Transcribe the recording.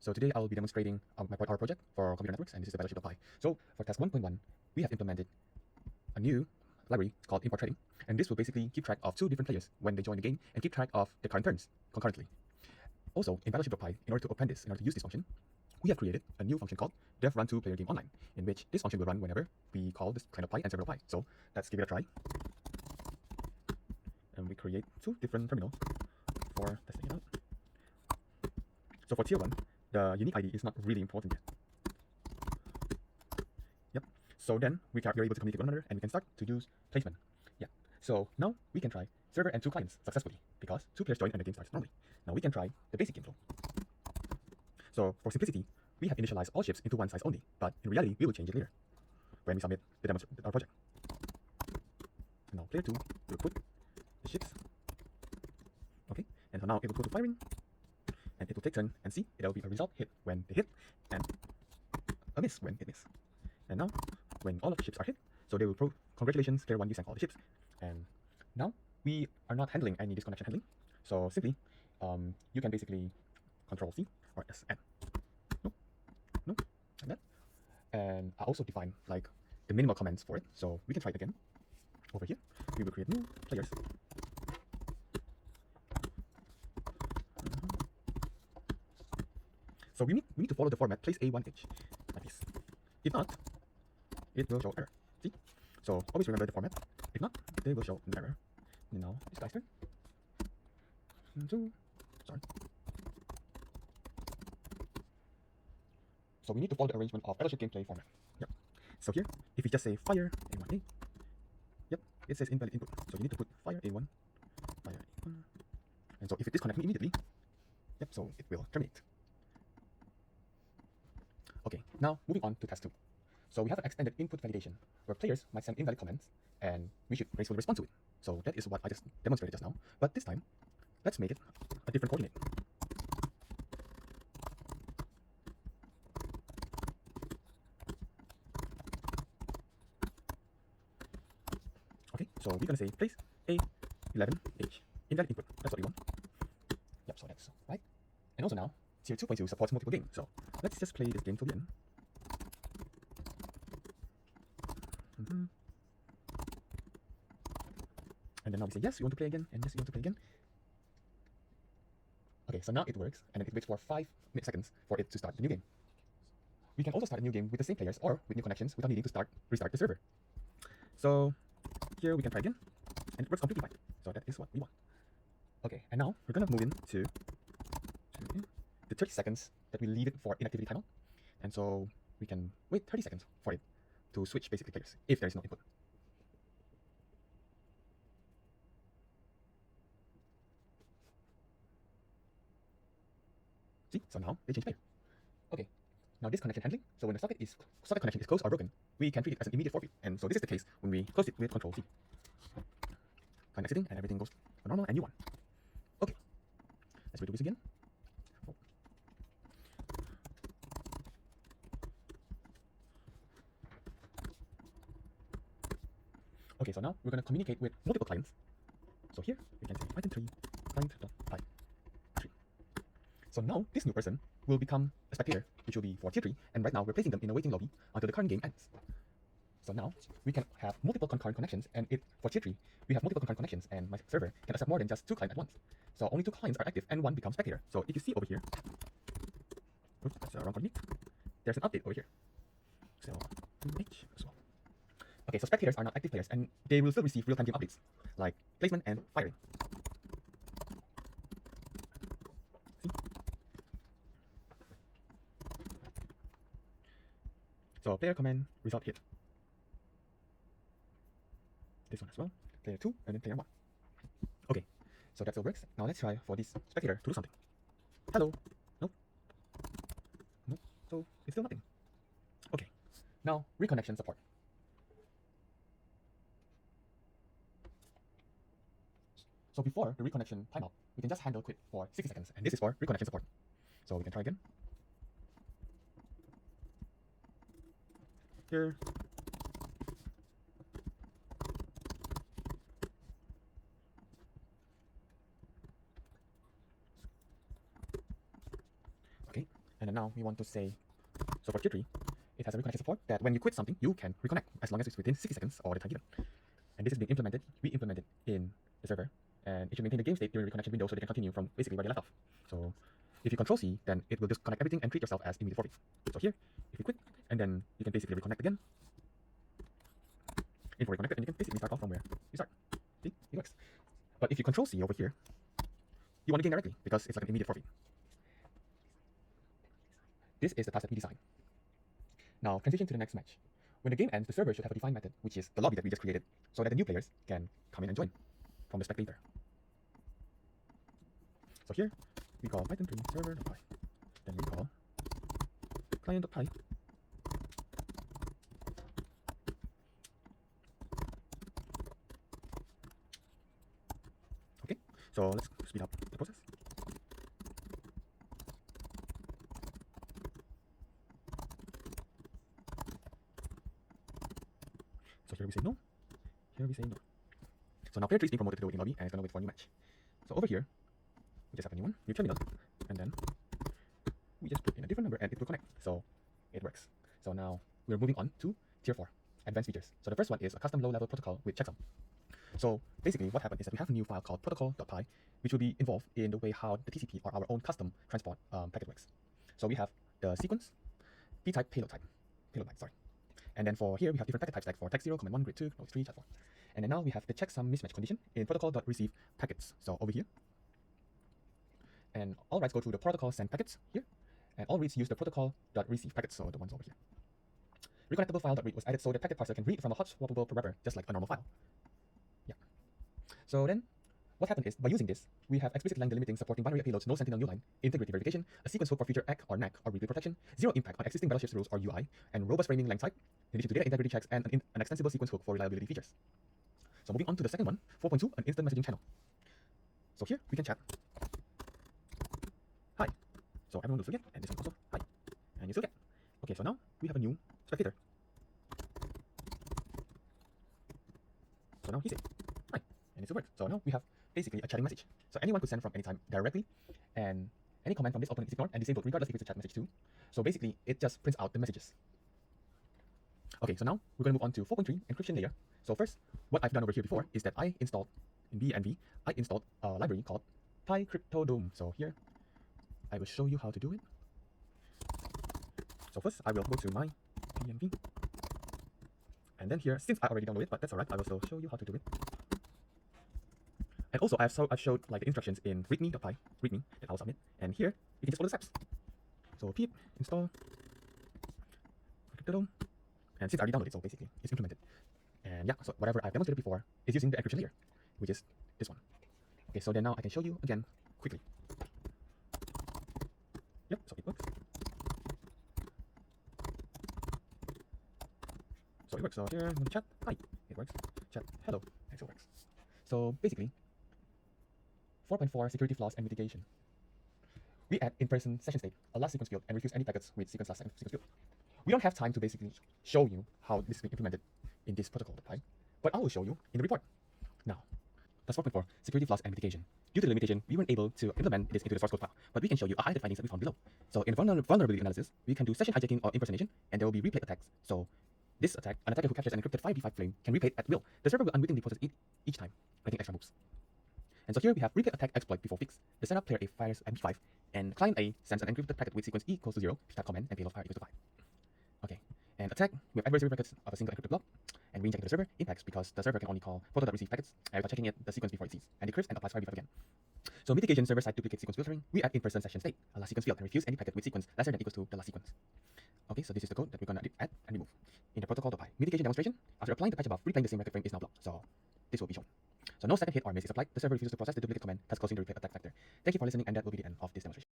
So today I'll be demonstrating our project for computer networks, and this is the Battleship of Pi. So for task 1.1, we have implemented a new library called import threading, and this will basically keep track of two different players when they join the game and keep track of the current turns concurrently. Also, in Battleship of Pi, in order to append this, in order to use this function, we have created a new function called dev run 2 player game online, in which this function will run whenever we call this kind of Pi and server Pi. So let's give it a try. And we create two different terminals for testing it out. So for tier 1, the unique ID is not really important yet. Yep. So then we are able to communicate with one another and we can start to use placement. Yeah. So now we can try server and two clients successfully because two players join and the game starts normally. Now we can try the basic game flow. So for simplicity, we have initialized all ships into one size only, but in reality we will change it later when we submit our project. So now player 2 will put the ships. Okay, and so now it will go to firing, and it will take turn and see. It will be a result hit when they hit, and a miss when it miss. And now, when all of the ships are hit, so they will congratulations, player 1, you sank all the ships. And now we are not handling any disconnection handling. So simply, you can basically Control C or SN. No, no, like that. And I also define like the minimal commands for it. So we can try it again. Over here, we will create new players. So we need to follow the format place A1H like this. If not, it will show error. See? So always remember the format. If not, they will show an error. And now this guy's turn. Sorry. So we need to follow the arrangement of Battleship gameplay format. Yep. So here, if we just say fire A1A, yep, it says invalid input. So you need to put fire A1, fire A1. And so if it disconnects immediately, yep, so it will terminate. Okay, now moving on to task 2. So we have an extended input validation where players might send invalid comments and we should gracefully respond to it. So that is what I just demonstrated just now. But this time, let's make it a different coordinate. Okay, so we're gonna say place A11H invalid input. That's what we want. Yep, so that's right. And also now, tier 2.2 supports multiple games. So let's just play this game till the end. And then now we say yes, you want to play again, and yes, you want to play again. Okay, so now it works, and then it waits for 5 seconds for it to start the new game. We can also start a new game with the same players or with new connections without needing to restart the server. So here we can try again, and it works completely fine. So that is what we want. Okay, and now we're gonna move into the 30 seconds that we leave it for inactivity timeout. And so we can wait 30 seconds for it to switch basically players if there is no input. See, so now they change player. Okay, now this connection handling, so when the socket connection is closed or broken, we can treat it as an immediate forfeit. And so this is the case when we close it with Control C. Fine exiting and everything goes normal and you won. Okay, let's redo this again. Okay, so now we're going to communicate with multiple clients. So here we can say item3 client.py3. So now this new person will become a spectator, which will be for tier 3, and right now we're placing them in a waiting lobby until the current game ends. So now we can have multiple concurrent connections, and for tier 3 we have multiple concurrent connections, and my server can accept more than just 2 clients at once. So only 2 clients are active and 1 becomes spectator. So if you see over here, oops, that's the wrong coordinate. There's an update over here. So H as well. Okay, so spectators are not active players, and they will still receive real-time game updates, like placement and firing. See? So player command, result hit. This one as well, player 2, and then player 1. Okay, so that still works. Now let's try for this spectator to do something. Hello. Nope. Nope. So it's still nothing. Okay, now reconnection support. So before the reconnection timeout, we can just handle quit for 60 seconds, and this is for reconnection support. So we can try again. Here. Okay, and then now we want to say, so for tier 3, it has a reconnection support that when you quit something, you can reconnect as long as it's within 60 seconds or the time given. And this is being implemented, we implemented in the server, and it should maintain the game state during the reconnection window so they can continue from basically where they left off. So if you control C, then it will disconnect everything and treat yourself as immediate forfeit. So here, if you quit, and then you can basically reconnect again. Info reconnected, and you can basically start off from where you start. See, it works. But if you control C over here, you want to gain directly because it's like an immediate forfeit. This is the task that we designed. Now transition to the next match. When the game ends, the server should have a defined method, which is the lobby that we just created, so that the new players can come in and join from the spectator. So here, we call python3 server.py. Then we call client.py. Okay, so let's speed up the process. So here we say no, here we say no. So now player 3 is being promoted to the waiting lobby and it's gonna wait for a new match. So over here, we just have a new one, new terminal, and then we just put in a different number and it will connect. So it works. So now we're moving on to tier 4, advanced features. So the first one is a custom low-level protocol with checksum. So basically what happened is that we have a new file called protocol.py, which will be involved in the way how the TCP or our own custom transport packet works. So we have the sequence, p-type, payload type, sorry. And then for here we have different packet types like for text 0, command 1, grid 2, node 3, chat 4. And then now we have the checksum mismatch condition in protocol.receive packets. So over here, and all writes go through the protocol send packets here, and all reads use the protocol.receive packets, so the ones over here. Reconnectable file.read was added so the packet parser can read from a hot swappable wrapper just like a normal file. Yeah. So then what happened is by using this, we have explicit line delimiting supporting binary payloads, no sentinel new line, integrity verification, a sequence hook for future ACK or NAC or replay protection, zero impact on existing battleships rules or UI, and robust framing length type, in addition to data integrity checks and an extensible sequence hook for reliability features. So moving on to the second one, 4.2, an instant messaging channel. So here we can chat. Hi. So everyone will still get, and this one also, hi. And you still get. Okay, so now we have a new spectator. So now he said, hi, and it still works. So now we have basically a chatting message. So anyone could send from anytime directly, and any comment from this opponent is ignored and disabled regardless if it's a chat message too. So basically, it just prints out the messages. Okay, so now we're going to move on to 4.3 encryption layer. So first, what I've done over here before is that I installed in BNB, I installed a library called PyCryptoDome. So here, I will show you how to do it. So first, I will go to my BNB, and then here, since I already downloaded it, but that's alright, I will still show you how to do it. And also, I've showed like the instructions in readme.py, readme that I'll submit. And here, you can just follow the steps. So pip install PyCryptoDome, and since I already downloaded it, so basically it's implemented. And yeah, so whatever I've demonstrated before is using the encryption layer, which is this one. Okay, so then now I can show you again quickly. Yep, so it works. So it works. So here, I'm gonna chat. Hi, it works. Chat. Hello, it still works. So basically, 4.4 security flaws and mitigation. We add in-person session state, a last sequence field, and refuse any packets with sequence last sequence field. We don't have time to basically show you how this is being implemented in this protocol.py, but I will show you in the report. Now, that's 4.4 security flaws and mitigation. Due to the limitation, we weren't able to implement this into the source code file, but we can show you the findings that we found below. So in vulnerability analysis, we can do session hijacking or impersonation, and there will be replay attacks. So this attack, an attacker who captures an encrypted 5v5 frame can replay it at will. The server will unwittingly process it each time, making extra moves. And so here we have replay attack exploit before fix. The setup player A fires MP5, and client A sends an encrypted packet with sequence E equals to 0, type command, and payload fire equals to 5. Okay, and attack with adversary records of a single encrypted block, and reinjecting the server impacts because the server can only call proto.receive packets without checking it the sequence before it sees, and decrypts and applies 5v5 again. So mitigation server-side duplicate sequence filtering, we add in-person session state, a last sequence field, and refuse any packet with sequence lesser than equals to the last sequence. Okay, so this is the code that we're gonna add and remove. In the protocol.py mitigation demonstration, after applying the patch above, replaying the same record frame is now blocked, so this will be shown. So no second hit or miss is applied, the server refuses to process the duplicate command, thus closing the replay attack vector. Thank you for listening, and that will be the end of this demonstration.